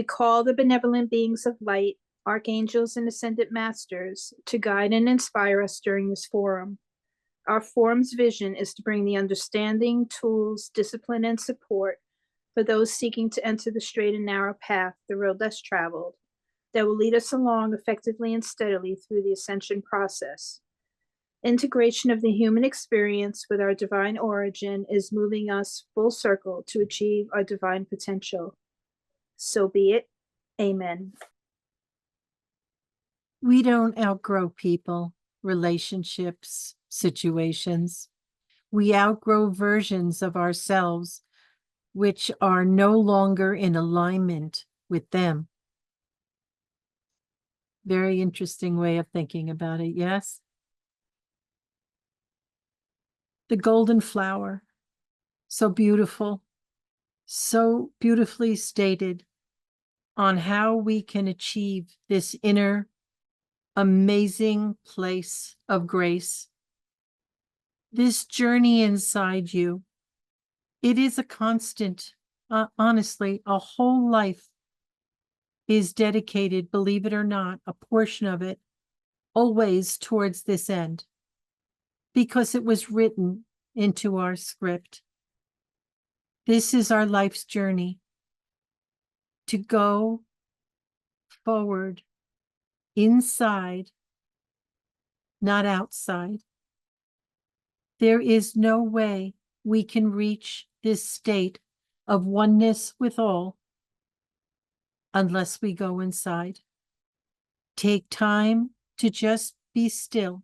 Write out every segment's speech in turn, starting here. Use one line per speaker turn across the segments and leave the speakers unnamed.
We call the benevolent beings of light, archangels and ascended masters, to guide and inspire us during this forum. Our forum's vision is to bring the understanding, tools, discipline, and support for those seeking to enter the straight and narrow path, the road less traveled, that will lead us along effectively and steadily through the ascension process. Integration of the human experience with our divine origin is moving us full circle to achieve our divine potential. So be it. Amen.
We don't outgrow people, relationships, situations. We outgrow versions of ourselves which are no longer in alignment with them. Very interesting way of thinking about it, yes? The golden flower, so beautifully stated on how we can achieve this inner amazing place of grace. This journey inside you, it is a constant, honestly, a whole life is dedicated, believe it or not, a portion of it, always towards this end, because it was written into our script. This is our life's journey, to go forward, inside, not outside. There is no way we can reach this state of oneness with all unless we go inside. Take time to just be still.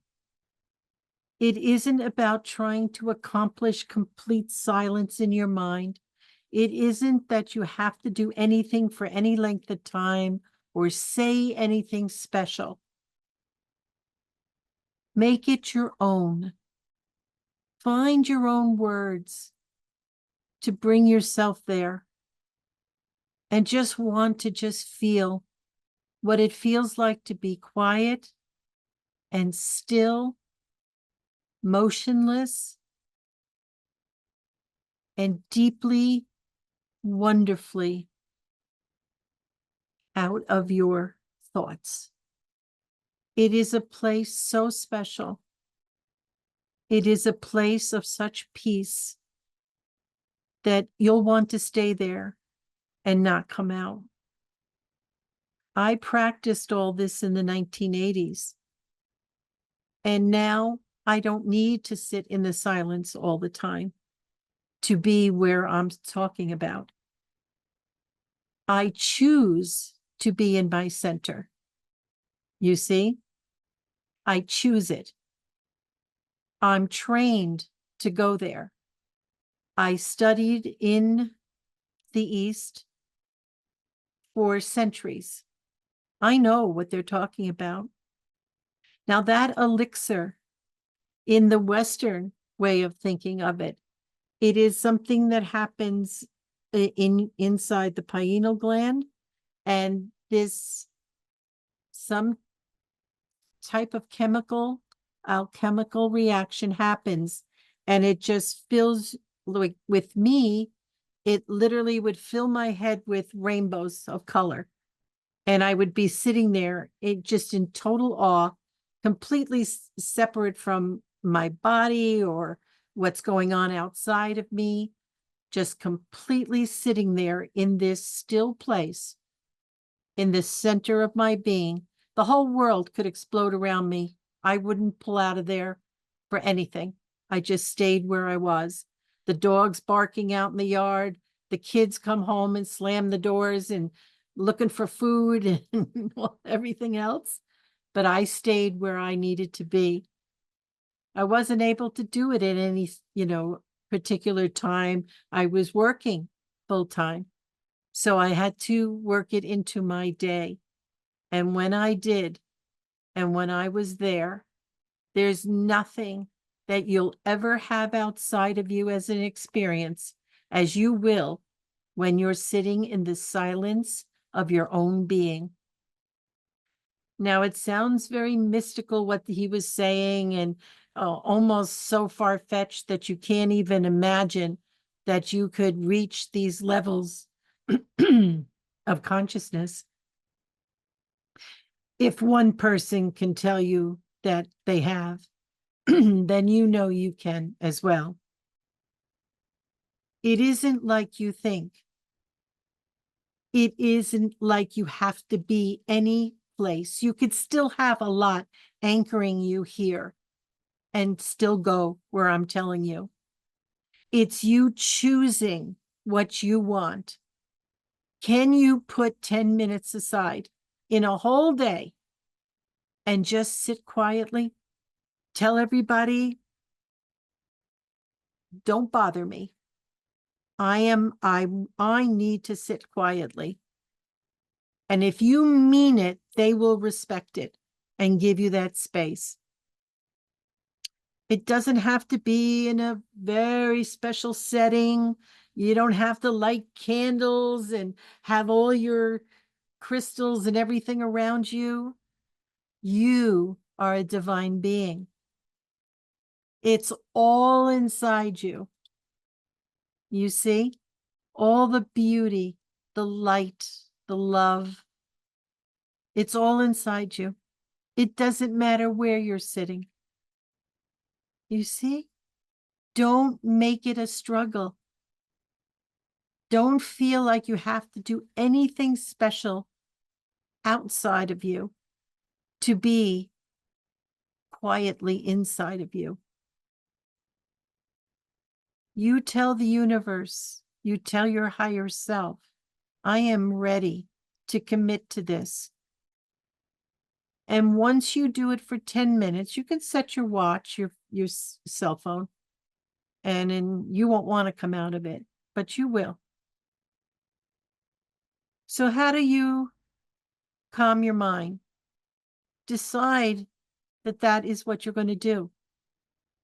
It isn't about trying to accomplish complete silence in your mind. It isn't that you have to do anything for any length of time or say anything special. Make it your own. Find your own words to bring yourself there, and just want to just feel what it feels like to be quiet and still, motionless, and deeply, wonderfully out of your thoughts. It is a place so special. It is a place of such peace that you'll want to stay there and not come out. I practiced all this in the 1980s, and now I don't need to sit in the silence all the time to be where I'm talking about. I choose to be in my center. You see? I choose it. I'm trained to go there. I studied in the East for centuries. I know what they're talking about. Now, that elixir, in the Western way of thinking of it, it is something that happens inside the pineal gland, and this some type of alchemical reaction happens, and it just fills, like with me, it literally would fill my head with rainbows of color. And I would be sitting there just in total awe, completely separate from my body or what's going on outside of me, just completely sitting there in this still place, in the center of my being. The whole world could explode around me. I wouldn't pull out of there for anything. I just stayed where I was. The dogs barking out in the yard, the kids come home and slam the doors and looking for food and everything else. But I stayed where I needed to be. I wasn't able to do it at any, particular time. I was working full time. So I had to work it into my day. And when I did, and when I was there, there's nothing that you'll ever have outside of you as an experience, as you will when you're sitting in the silence of your own being. Now, it sounds very mystical what he was saying, and almost so far-fetched that you can't even imagine that you could reach these levels of consciousness. If one person can tell you that they have, then you know you can as well. It isn't like you think. It isn't like you have to be any place. You could still have a lot anchoring you here and still go where I'm telling you. It's you choosing what you want. Can you put 10 minutes aside in a whole day and just sit quietly? Tell everybody, don't bother me. I need to sit quietly. And if you mean it, they will respect it and give you that space. It doesn't have to be in a very special setting. You don't have to light candles and have all your crystals and everything around you. You are a divine being. It's all inside you. You see? All the beauty, the light, the love. It's all inside you. It doesn't matter where you're sitting. You see? Don't make it a struggle. Don't feel like you have to do anything special outside of you to be quietly inside of you. You tell the universe, you tell your higher self, I am ready to commit to this. And once you do it for 10 minutes, you can set your watch, your cell phone, and you won't want to come out of it, but you will. So how do you calm your mind? Decide that that is what you're going to do.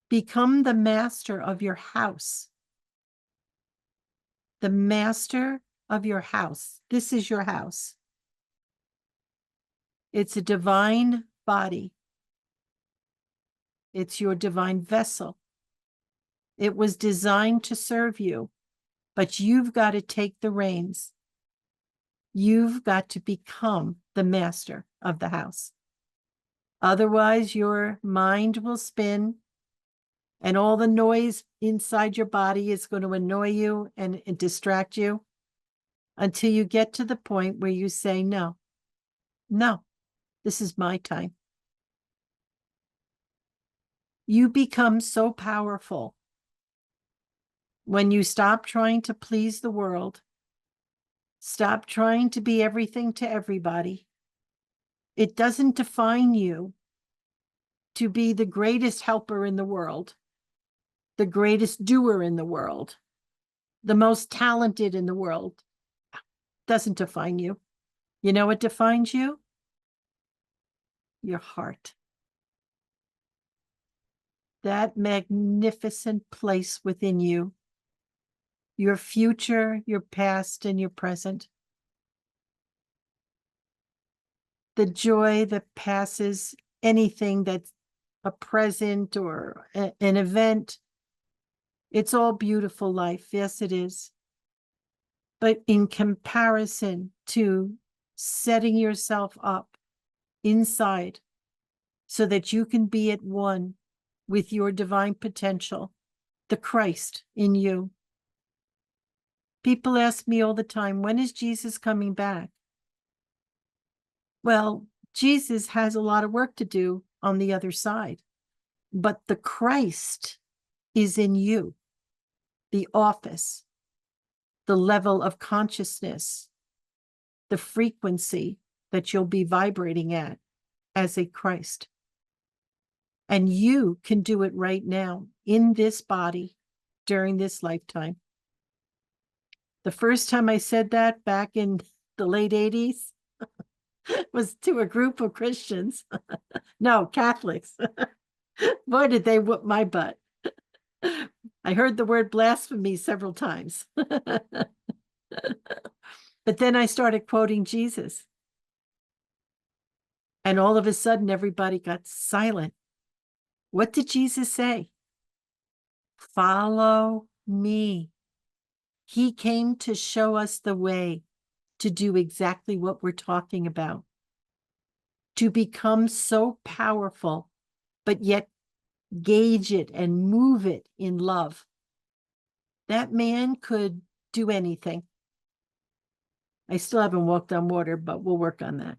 Become the master of your house. The master of your house. This is your house. It's a divine body. It's your divine vessel. It was designed to serve you, but you've got to take the reins. You've got to become the master of the house. Otherwise, your mind will spin and all the noise inside your body is going to annoy you and distract you until you get to the point where you say, no, this is my time. You become so powerful when you stop trying to please the world, stop trying to be everything to everybody. It doesn't define you to be the greatest helper in the world, the greatest doer in the world, the most talented in the world. Doesn't define you. You know what defines you? Your heart. That magnificent place within you, your future, your past, and your present. The joy that passes anything that's a present or an event. It's all beautiful life. Yes, it is. But in comparison to setting yourself up inside so that you can be at one with your divine potential, the Christ in you. People ask me all the time, when is Jesus coming back? Well, Jesus has a lot of work to do on the other side, but the Christ is in you, the office, the level of consciousness, the frequency that you'll be vibrating at as a Christ. And you can do it right now in this body during this lifetime. The first time I said that back in the late 80s was to a group of Christians. No, Catholics. Boy, did they whoop my butt. I heard the word blasphemy several times. But then I started quoting Jesus. And all of a sudden, everybody got silent. What did Jesus say? Follow me. He came to show us the way, to do exactly what we're talking about, to become so powerful, but yet gauge it and move it in love. That man could do anything. I still haven't walked on water, but we'll work on that.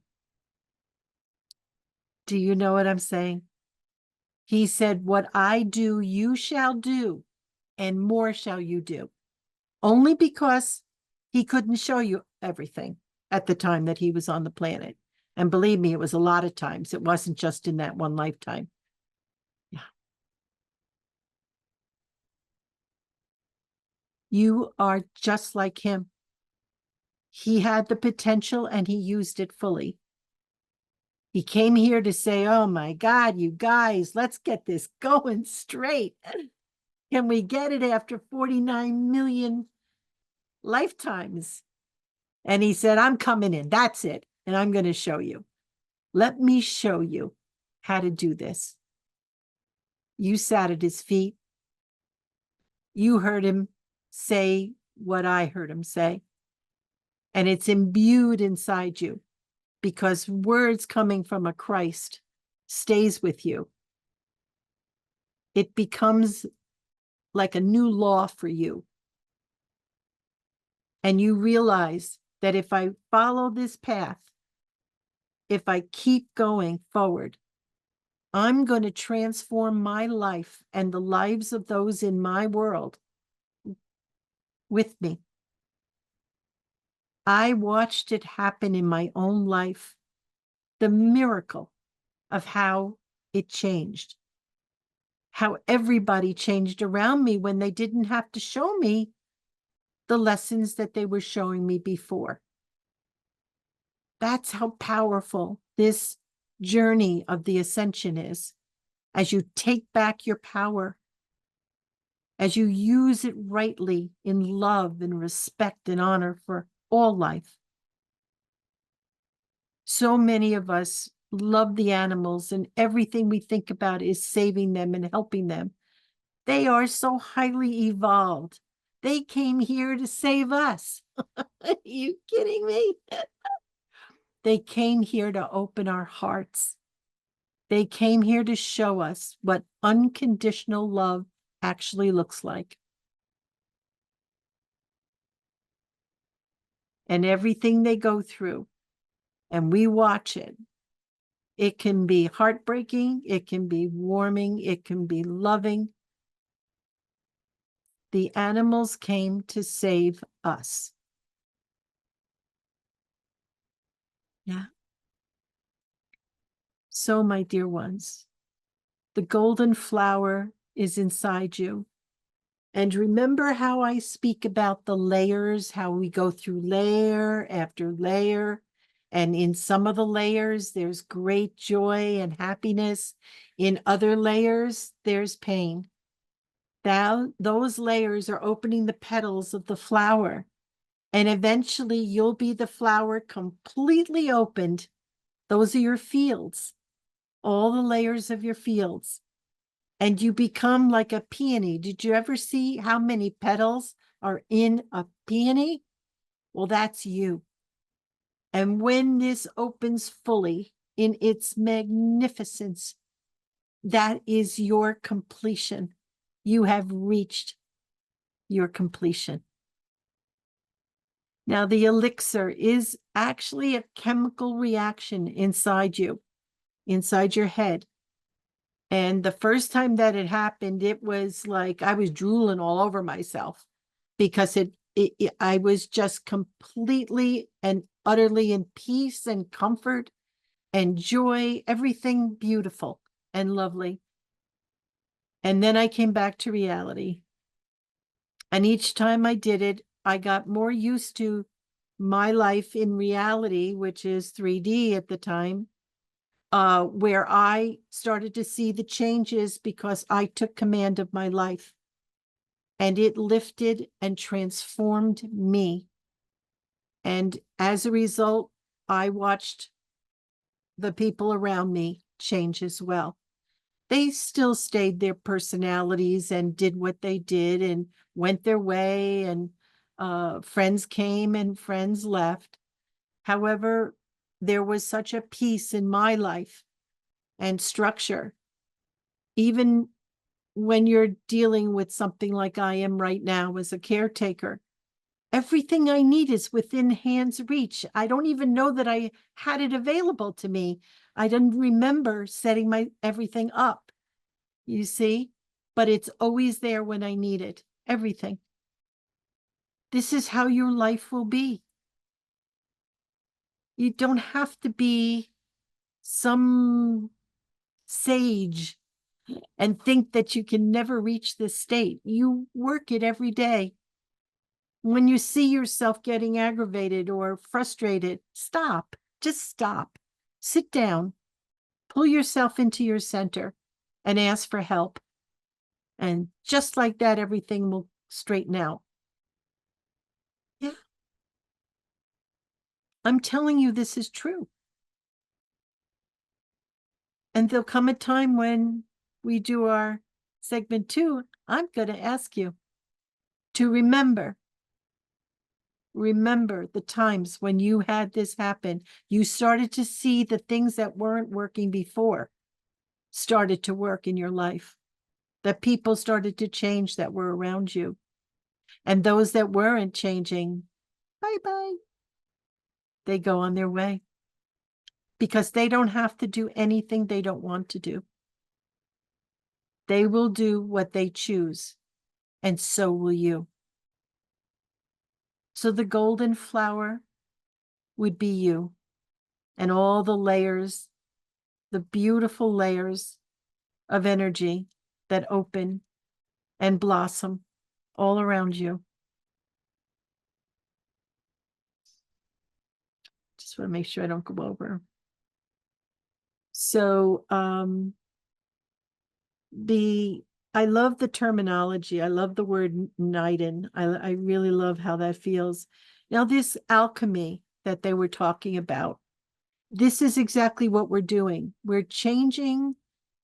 Do you know what I'm saying? He said, what I do, you shall do, and more shall you do. Only because he couldn't show you everything at the time that he was on the planet. And believe me, it was a lot of times. It wasn't just in that one lifetime. Yeah. You are just like him. He had the potential and he used it fully. He came here to say, oh my God, you guys, let's get this going straight. Can we get it after 49 million lifetimes? And he said, I'm coming in. That's it. And I'm going to show you. Let me show you how to do this. You sat at his feet. You heard him say what I heard him say. And it's imbued inside you because words coming from a Christ stays with you. It becomes like a new law for you. And you realize that if I follow this path, if I keep going forward, I'm going to transform my life and the lives of those in my world with me. I watched it happen in my own life, the miracle of how it changed, how everybody changed around me when they didn't have to show me the lessons that they were showing me before. That's how powerful this journey of the ascension is. As you take back your power, as you use it rightly in love and respect and honor for all life. So many of us love the animals and everything we think about is saving them and helping them. They are so highly evolved. They came here to save us. Are you kidding me? They came here to open our hearts. They came here to show us what unconditional love actually looks like. And everything they go through, and we watch it. It can be heartbreaking, it can be warming, it can be loving. The animals came to save us. Yeah. So, my dear ones, the golden flower is inside you. And remember how I speak about the layers, how we go through layer after layer. And in some of the layers, there's great joy and happiness. In other layers, there's pain. Those layers are opening the petals of the flower. And eventually you'll be the flower completely opened. Those are your fields, all the layers of your fields. And you become like a peony. Did you ever see how many petals are in a peony? Well, that's you. And when this opens fully in its magnificence, that is your completion. You have reached your completion. Now, the elixir is actually a chemical reaction inside you, inside your head. And the first time that it happened, it was like I was drooling all over myself because I was just completely and utterly in peace and comfort and joy, everything beautiful and lovely. And then I came back to reality. And each time I did it, I got more used to my life in reality, which is 3D at the time. Where I started to see the changes because I took command of my life and it lifted and transformed me. And as a result, I watched the people around me change as well. They still stayed their personalities and did what they did and went their way, and friends came and friends left. However, there was such a peace in my life and structure. Even when you're dealing with something like I am right now as a caretaker, everything I need is within hand's reach. I don't even know that I had it available to me. I didn't remember setting my everything up, you see, but it's always there when I need it. Everything. This is how your life will be. You don't have to be some sage and think that you can never reach this state. You work it every day. When you see yourself getting aggravated or frustrated, stop. Just stop. Sit down. Pull yourself into your center and ask for help. And just like that, everything will straighten out. Yeah. I'm telling you, this is true. And there'll come a time when we do our segment 2, I'm going to ask you to remember the times when you had this happen. You started to see the things that weren't working before started to work in your life. That people started to change that were around you. And those that weren't changing, bye-bye. They go on their way. Because they don't have to do anything they don't want to do. They will do what they choose. And so will you. So the golden flower would be you. And all the layers, the beautiful layers of energy that open and blossom all around you. Just want to make sure I don't go over. So I love the terminology. I love the word Niden. I really love how that feels. Now, this alchemy that they were talking about, this is exactly what we're doing. We're changing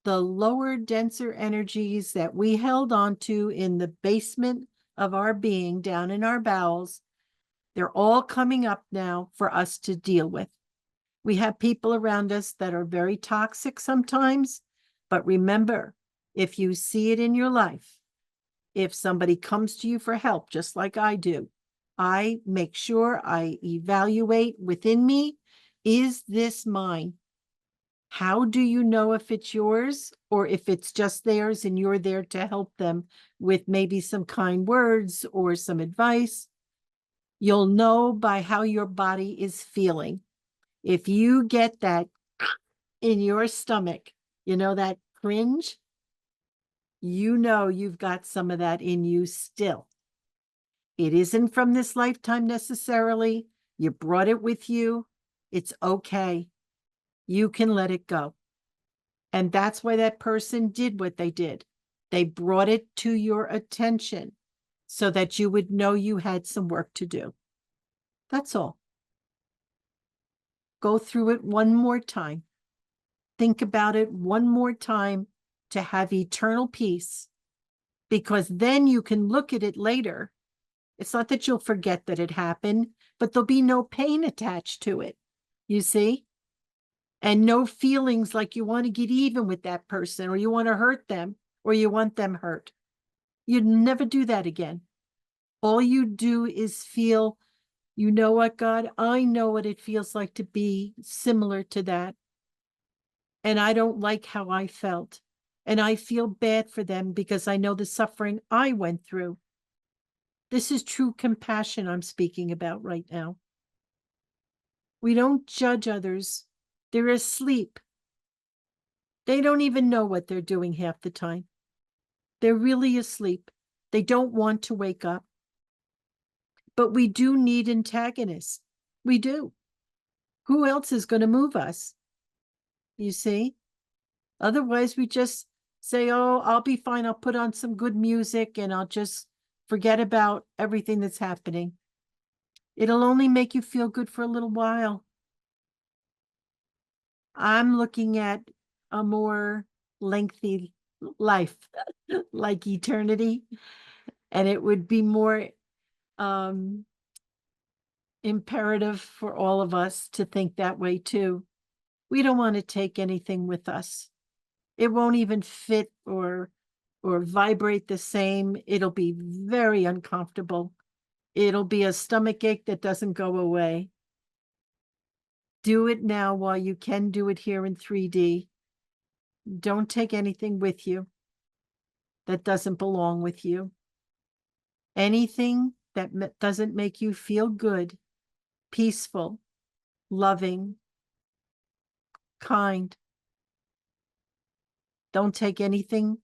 the lower, denser energies that we held onto in the basement of our being, down in our bowels. They're all coming up now for us to deal with. We have people around us that are very toxic sometimes, but remember, if you see it in your life, if somebody comes to you for help, just like I do, I make sure I evaluate within me, is this mine? How do you know if it's yours or if it's just theirs and you're there to help them with maybe some kind words or some advice? You'll know by how your body is feeling. If you get that in your stomach, you know, that cringe, you know you've got some of that in you still. It isn't from this lifetime necessarily. You brought it with you. It's okay. You can let it go. And that's why that person did what they did. They brought it to your attention so that you would know you had some work to do. That's all. Go through it one more time. Think about it one more time to have eternal peace, because then you can look at it later. It's not that you'll forget that it happened, but there'll be no pain attached to it, you see? And no feelings like you want to get even with that person or you want to hurt them or you want them hurt. You'd never do that again. All you do is feel, you know what, God, I know what it feels like to be similar to that. And I don't like how I felt. And I feel bad for them because I know the suffering I went through. This is true compassion I'm speaking about right now. We don't judge others. They're asleep. They don't even know what they're doing half the time. They're really asleep. They don't want to wake up. But we do need antagonists. We do. Who else is going to move us? You see? Otherwise, we just say, oh, I'll be fine. I'll put on some good music and I'll just forget about everything that's happening. It'll only make you feel good for a little while. I'm looking at a more lengthy life, like eternity, and it would be more imperative for all of us to think that way too. We don't want to take anything with us. It won't even fit or vibrate the same. It'll be very uncomfortable. It'll be a stomach ache that doesn't go away. Do it now while you can do it here in 3D. Don't take anything with you that doesn't belong with you. Anything that doesn't make you feel good, peaceful, loving, kind. Don't take anything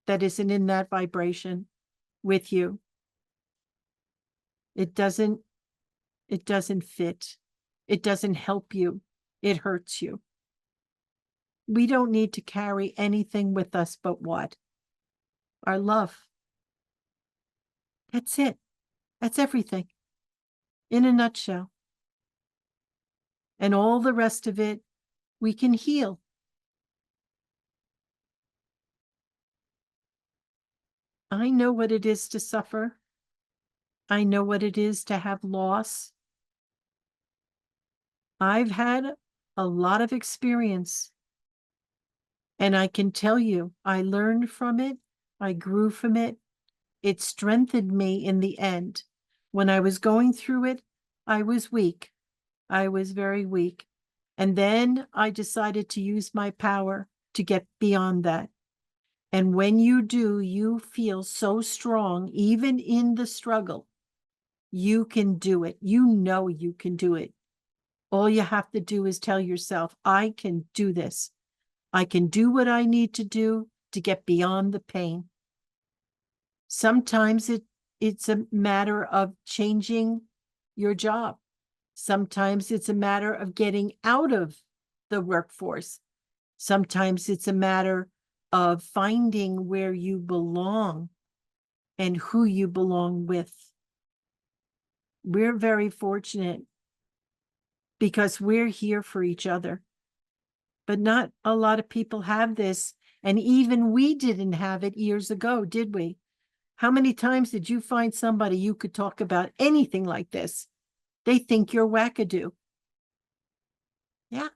that isn't in that vibration with you. It doesn't fit. It doesn't help you. It hurts you. We don't need to carry anything with us but what? Our love. That's it. That's everything. In a nutshell. And all the rest of it, we can heal. I know what it is to suffer. I know what it is to have loss. I've had a lot of experience. And I can tell you, I learned from it. I grew from it. It strengthened me in the end. When I was going through it, I was weak. I was very weak. And then I decided to use my power to get beyond that. And when you do, you feel so strong, even in the struggle. You can do it. You know you can do it. All you have to do is tell yourself, I can do this. I can do what I need to do to get beyond the pain. Sometimes it's a matter of changing your job. Sometimes it's a matter of getting out of the workforce. Sometimes it's a matter of finding where you belong and who you belong with. We're very fortunate because we're here for each other. But not a lot of people have this. And even we didn't have it years ago, did we? How many times did you find somebody you could talk about anything like this? They think you're wackadoo. Yeah.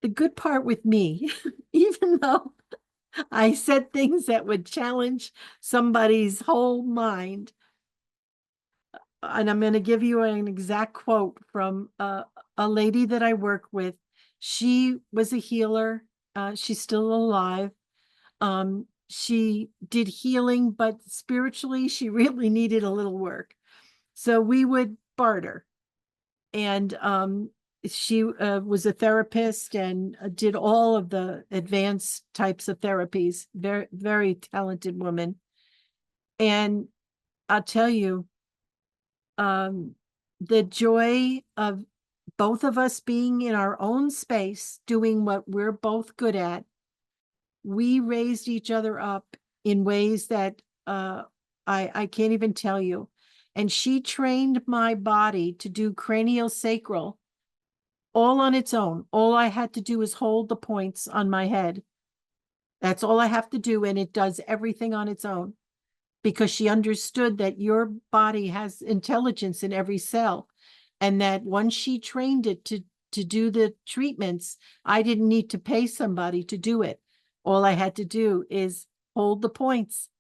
The good part with me, even though I said things that would challenge somebody's whole mind, and I'm going to give you an exact quote from a lady that I work with. She was a healer. She's still alive. She did healing, but spiritually, she really needed a little work. So we would barter. And she was a therapist and did all of the advanced types of therapies. Very, very talented woman. And I'll tell you, the joy of both of us being in our own space, doing what we're both good at, we raised each other up in ways that I can't even tell you. And she trained my body to do cranial sacral all on its own. All I had to do is hold the points on my head. That's all I have to do. And it does everything on its own because she understood that your body has intelligence in every cell. And that once she trained it to do the treatments, I didn't need to pay somebody to do it. All I had to do is hold the points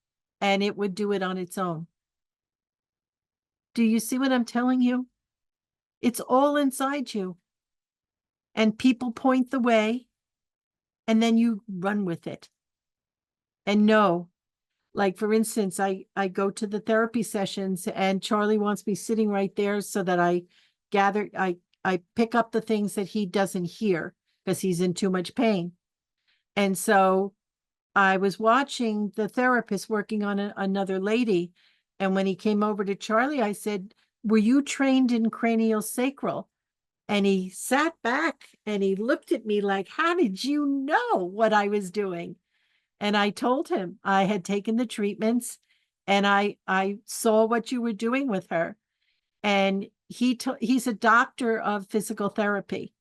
and it would do it on its own. Do you see what I'm telling you? It's all inside you. And people point the way and then you run with it. And know, like for instance, I go to the therapy sessions and Charlie wants me sitting right there so that I pick up the things that he doesn't hear because he's in too much pain. And so I was watching the therapist working on another lady. And when he came over to Charlie, I said, were you trained in cranial sacral? And he sat back and he looked at me like, how did you know what I was doing? And I told him I had taken the treatments and I saw what you were doing with her. And he's a doctor of physical therapy.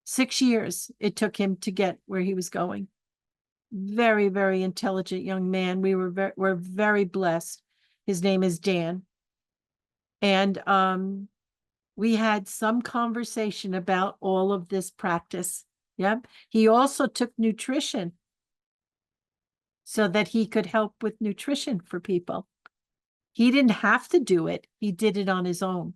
6 years it took him to get where he was going. Very, very intelligent young man. We're very blessed. His name is Dan. And we had some conversation about all of this practice. Yep. He also took nutrition so that he could help with nutrition for people. He didn't have to do it. He did it on his own.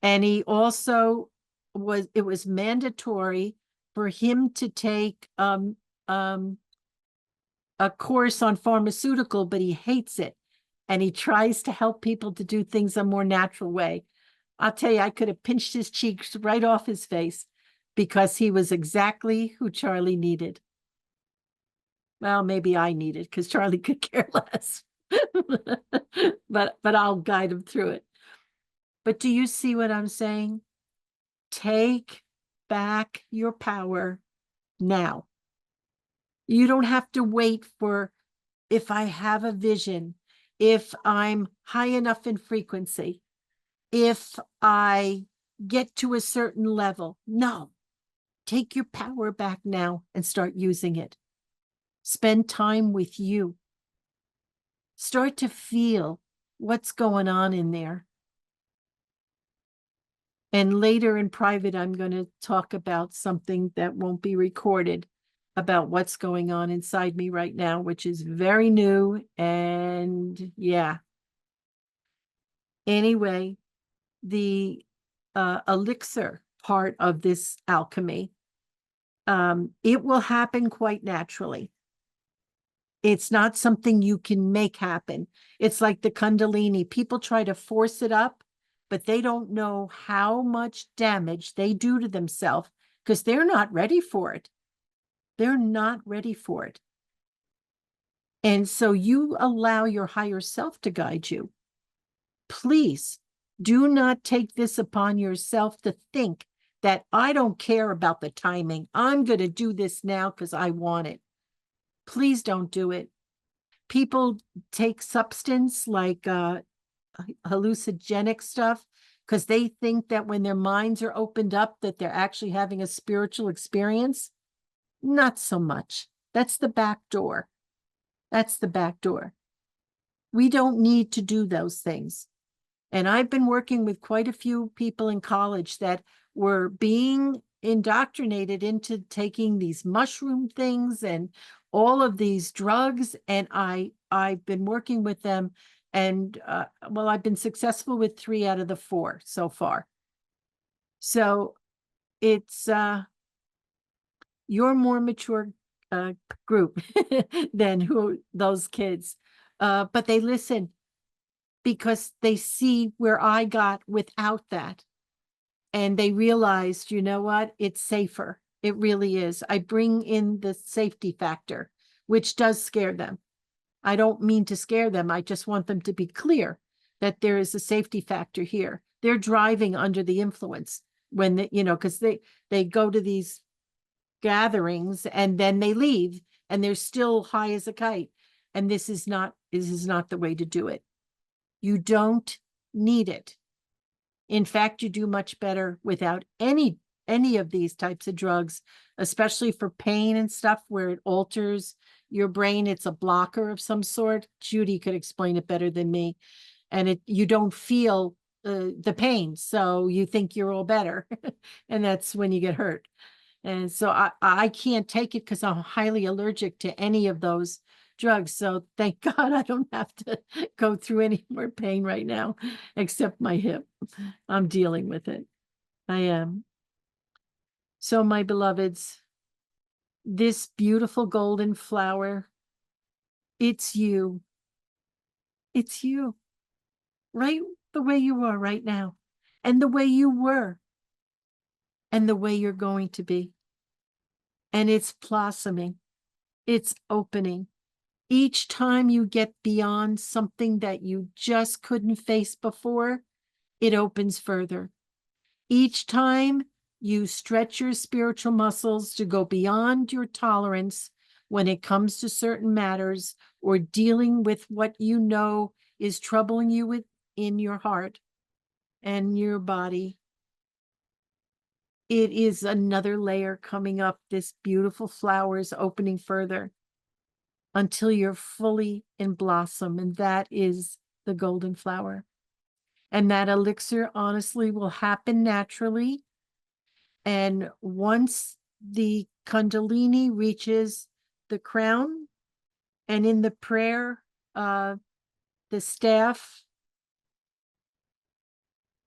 And he also it was mandatory for him to take a course on pharmaceutical, but he hates it. And he tries to help people to do things a more natural way. I'll tell you, I could have pinched his cheeks right off his face because he was exactly who Charlie needed. Well, maybe I needed because Charlie could care less. but I'll guide him through it. But do you see what I'm saying? Take back your power now. You don't have to wait for if I have a vision, if I'm high enough in frequency, if I get to a certain level. No, take your power back now and start using it. Spend time with you. Start to feel what's going on in there. And later in private, I'm going to talk about something that won't be recorded about what's going on inside me right now, which is very new. And yeah. Anyway, the elixir part of this alchemy, it will happen quite naturally. It's not something you can make happen. It's like the Kundalini. People try to force it up, but they don't know how much damage they do to themselves because they're not ready for it. They're not ready for it. And so you allow your higher self to guide you. Please do not take this upon yourself to think that I don't care about the timing. I'm going to do this now because I want it. Please don't do it. People take substance like hallucinogenic stuff because they think that when their minds are opened up that they're actually having a spiritual experience. Not so much. That's the back door. That's the back door. We don't need to do those things. And I've been working with quite a few people in college that were being indoctrinated into taking these mushroom things and all of these drugs. And I've been working with them. And well, I've been successful with 3 out of the 4 so far. So it's your more mature group than those kids. But they listen because they see where I got without that. And they realized, you know what? It's safer. It really is. I bring in the safety factor, which does scare them. I don't mean to scare them. I just want them to be clear that there is a safety factor here. They're driving under the influence when because they go to these gatherings and then they leave and they're still high as a kite. And this is not the way to do it. You don't need it. In fact, you do much better without any of these types of drugs, especially for pain and stuff where it alters your brain. It's a blocker of some sort. Judy could explain it better than me. And you don't feel the pain, so you think you're all better. And that's when you get hurt. And so I can't take it because I'm highly allergic to any of those drugs. So thank God I don't have to go through any more pain right now, except my hip. I'm dealing with it. I am. So my beloveds, this beautiful golden flower, it's you. It's you. Right the way you are right now. And the way you were. And the way you're going to be. And it's blossoming. It's opening. Each time you get beyond something that you just couldn't face before, it opens further. Each time you stretch your spiritual muscles to go beyond your tolerance when it comes to certain matters or dealing with what you know is troubling you in your heart and your body, it is another layer coming up. This beautiful flower is opening further until you're fully in blossom. And that is the golden flower. And that elixir honestly will happen naturally. And once the Kundalini reaches the crown, and in the prayer, the staff,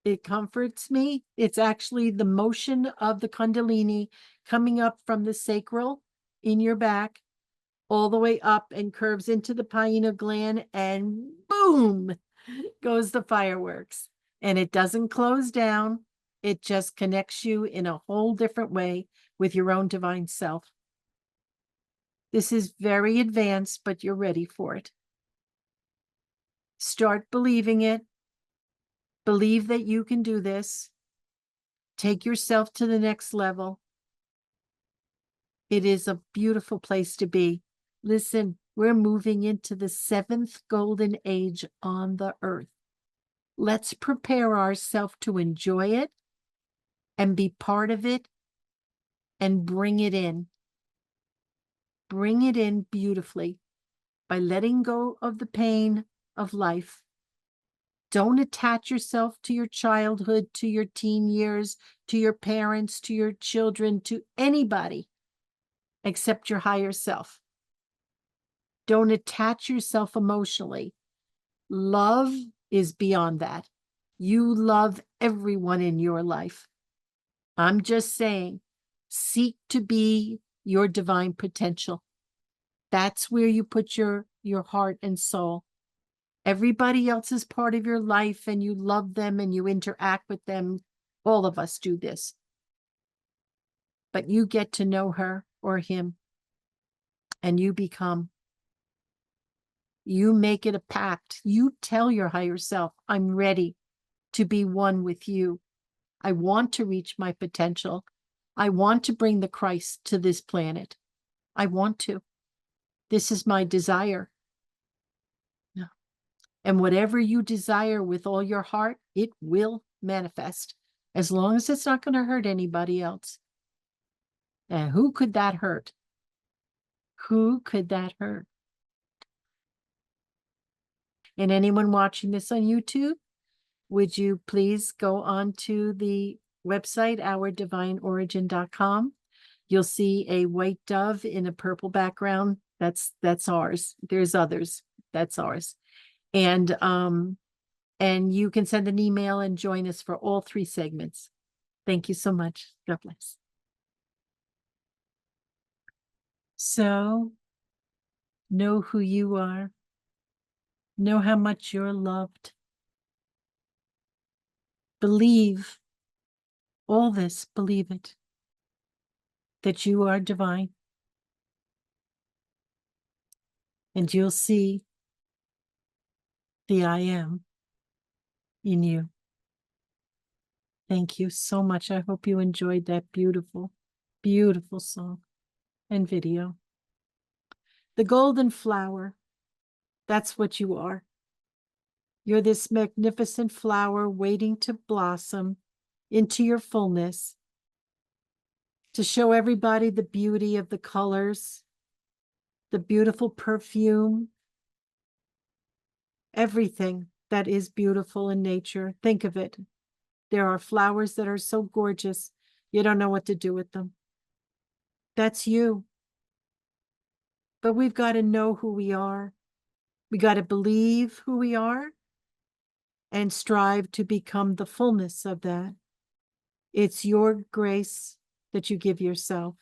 it comforts me. It's actually the motion of the Kundalini coming up from the sacral in your back, all the way up and curves into the pineal gland, and boom goes the fireworks. And it doesn't close down. It just connects you in a whole different way with your own divine self. This is very advanced, but you're ready for it. Start believing it. Believe that you can do this. Take yourself to the next level. It is a beautiful place to be. Listen, we're moving into the 7th golden age on the earth. Let's prepare ourselves to enjoy it and be part of it and bring it in. Bring it in beautifully by letting go of the pain of life. Don't attach yourself to your childhood, to your teen years, to your parents, to your children, to anybody except your higher self. Don't attach yourself emotionally. Love is beyond that. You love everyone in your life. I'm just saying, seek to be your divine potential. That's where you put your heart and soul. Everybody else is part of your life, and you love them and you interact with them. All of us do this. But you get to know her or him, and you become. You make it a pact. You tell your higher self, I'm ready to be one with you. I want to reach my potential. I want to bring the Christ to this planet. I want to. This is my desire. And whatever you desire with all your heart, it will manifest, as long as it's not going to hurt anybody else. And who could that hurt? Who could that hurt? And anyone watching this on YouTube, would you please go on to the website, ourdivineorigin.com. You'll see a white dove in a purple background. That's ours. There's others. That's ours. And you can send an email and join us for all 3 segments. Thank you so much. God bless. So, know who you are. Know how much you're loved. Believe all this, believe it, that you are divine. And you'll see the I am in you. Thank you so much. I hope you enjoyed that beautiful, beautiful song and video. The golden flower, that's what you are. You're this magnificent flower waiting to blossom into your fullness, to show everybody the beauty of the colors, the beautiful perfume, everything that is beautiful in nature. Think of it. There are flowers that are so gorgeous, you don't know what to do with them. That's you. But we've got to know who we are. We got to believe who we are and strive to become the fullness of that. It's your grace that you give yourself.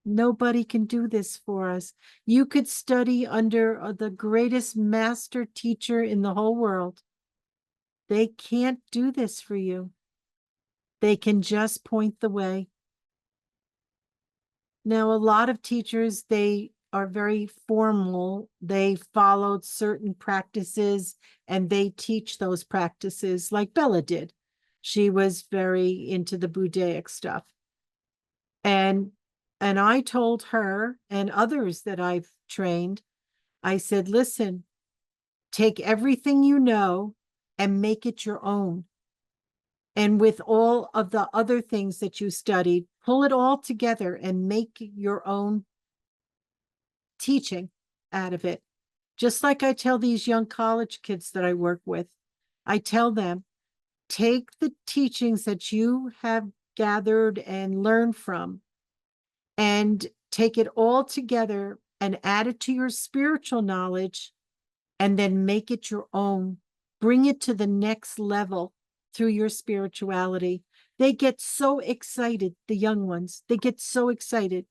Nobody can do this for us. You could study under the greatest master teacher in the whole world. They can't do this for you. They can just point the way. Now, a lot of teachers, they are very formal. They followed certain practices and they teach those practices like Bella did. She was very into the Buddhaic stuff. And I told her and others that I've trained, I said, listen, take everything you know and make it your own. And with all of the other things that you studied, pull it all together and make your own teaching out of it. Just like I tell these young college kids that I work with, I tell them, take the teachings that you have gathered and learned from and take it all together and add it to your spiritual knowledge and then make it your own. Bring it to the next level through your spirituality. They get so excited, the young ones. They get so excited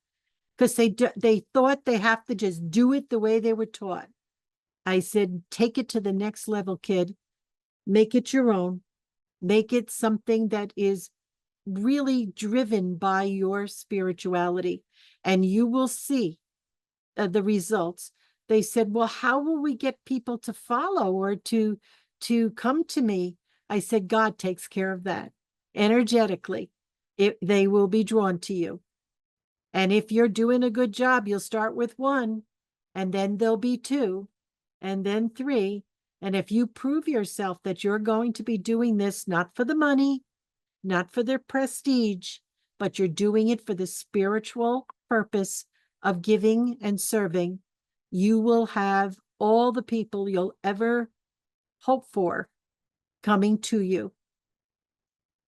because they thought they have to just do it the way they were taught. I said, take it to the next level, kid. Make it your own. Make it something that is really driven by your spirituality, and you will see the results. They said, well, how will we get people to follow or to come to me? I said, God takes care of that energetically. They will be drawn to you. And if you're doing a good job, you'll start with one, and then there'll be two, and then three. And if you prove yourself that you're going to be doing this, not for the money, not for their prestige, but you're doing it for the spiritual purpose of giving and serving, you will have all the people you'll ever hope for coming to you.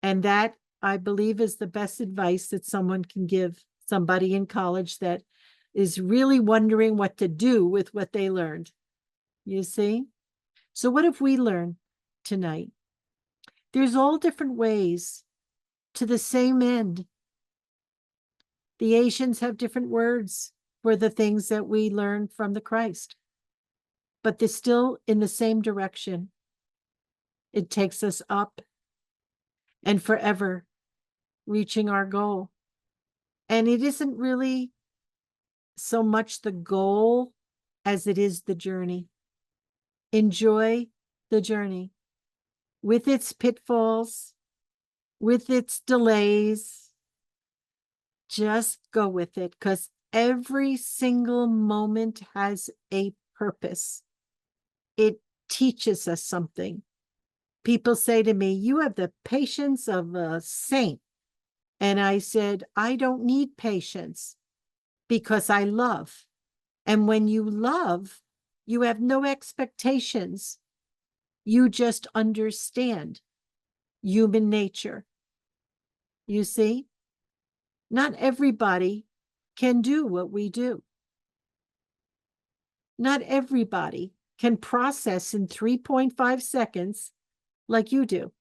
And that, I believe, is the best advice that someone can give somebody in college that is really wondering what to do with what they learned. You see? So what have we learned tonight? There's all different ways to the same end. The Asians have different words for the things that we learn from the Christ, but they're still in the same direction. It takes us up and forever reaching our goal. And it isn't really so much the goal as it is the journey. Enjoy the journey with its pitfalls, with its delays. Just go with it, because every single moment has a purpose. It teaches us something. People say to me, you have the patience of a saint. And I said, I don't need patience because I love. And when you love, you have no expectations. You just understand human nature. You see? Not everybody can do what we do. Not everybody can process in 3.5 seconds like you do.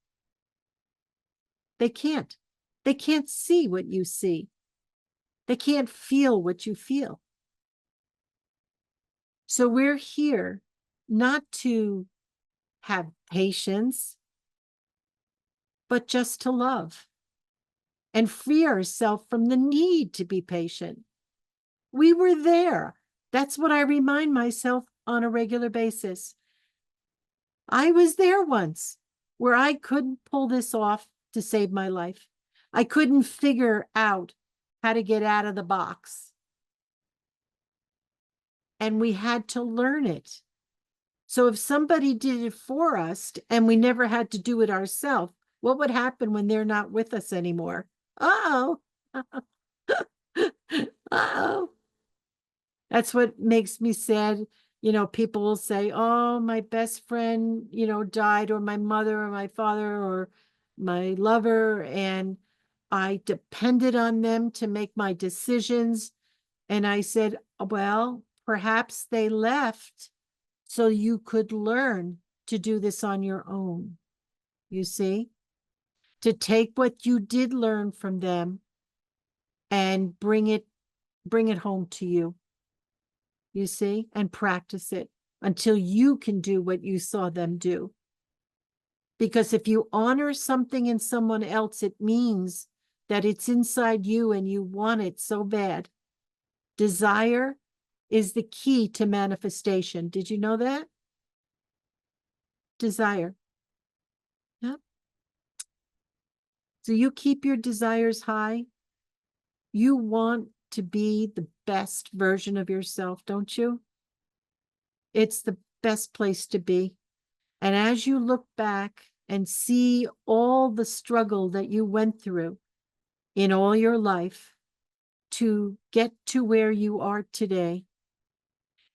They can't. They can't see what you see. They can't feel what you feel. So we're here not to have patience, but just to love and free ourselves from the need to be patient. We were there. That's what I remind myself on a regular basis. I was there once where I couldn't pull this off to save my life. I couldn't figure out how to get out of the box. And we had to learn it. So if somebody did it for us and we never had to do it ourselves, what would happen when they're not with us anymore? Uh-oh. Uh-oh. That's what makes me sad. You know, people will say, oh, my best friend, you know, died, or my mother or my father or my lover, and I depended on them to make my decisions. And I said, well, perhaps they left so you could learn to do this on your own. You see? To take what you did learn from them and bring it home to you. You see, and practice it until you can do what you saw them do. Because if you honor something in someone else, it means that it's inside you and you want it so bad. Desire is the key to manifestation. Did you know that? Desire. Yep. So you keep your desires high. You want to be the best version of yourself, don't you? It's the best place to be. And as you look back and see all the struggle that you went through in all your life to get to where you are today,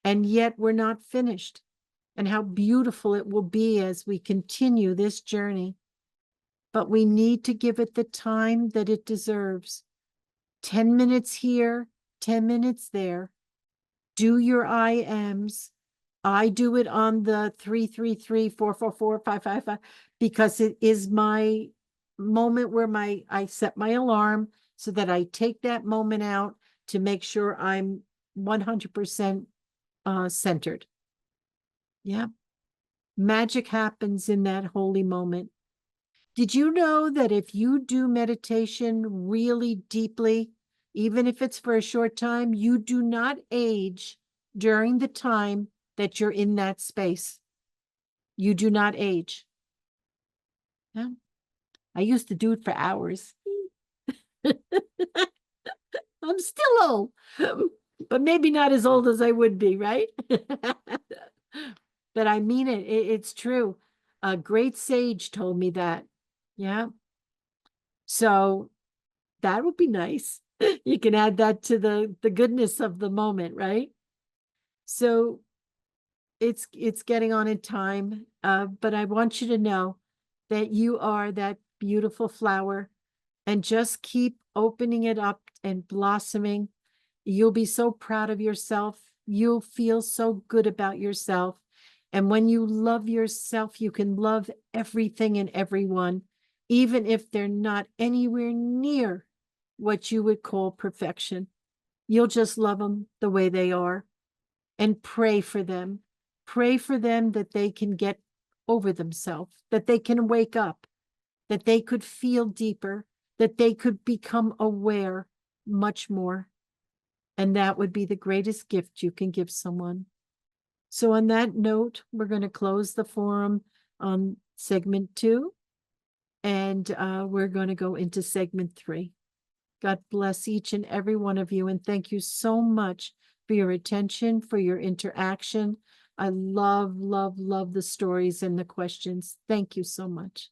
and yet we're not finished, and how beautiful it will be as we continue this journey. But we need to give it the time that it deserves. 10 minutes here, 10 minutes there. Do your I ams. I do it on the 333 444 555 because it is my moment where I set my alarm so that I take that moment out to make sure I'm 100% centered. Yeah. Magic happens in that holy moment. Did you know that if you do meditation really deeply, even if it's for a short time, you do not age during the time that you're in that space? You do not age. Yeah. I used to do it for hours. I'm still old, but maybe not as old as I would be, right? But I mean it. It's true. A great sage told me that. Yeah. So that would be nice. You can add that to the goodness of the moment, right? So it's getting on in time, but I want you to know that you are that beautiful flower, and just keep opening it up and blossoming. You'll be so proud of yourself. You'll feel so good about yourself. And when you love yourself, you can love everything and everyone, even if they're not anywhere near what you would call perfection. You'll just love them the way they are and pray for them. Pray for them that they can get over themselves, that they can wake up, that they could feel deeper, that they could become aware much more. And that would be the greatest gift you can give someone. So on that note, we're going to close the forum on segment 2, and we're going to go into segment 3. God bless each and every one of you, and thank you so much for your attention, for your interaction. I love, love, love the stories and the questions. Thank you so much.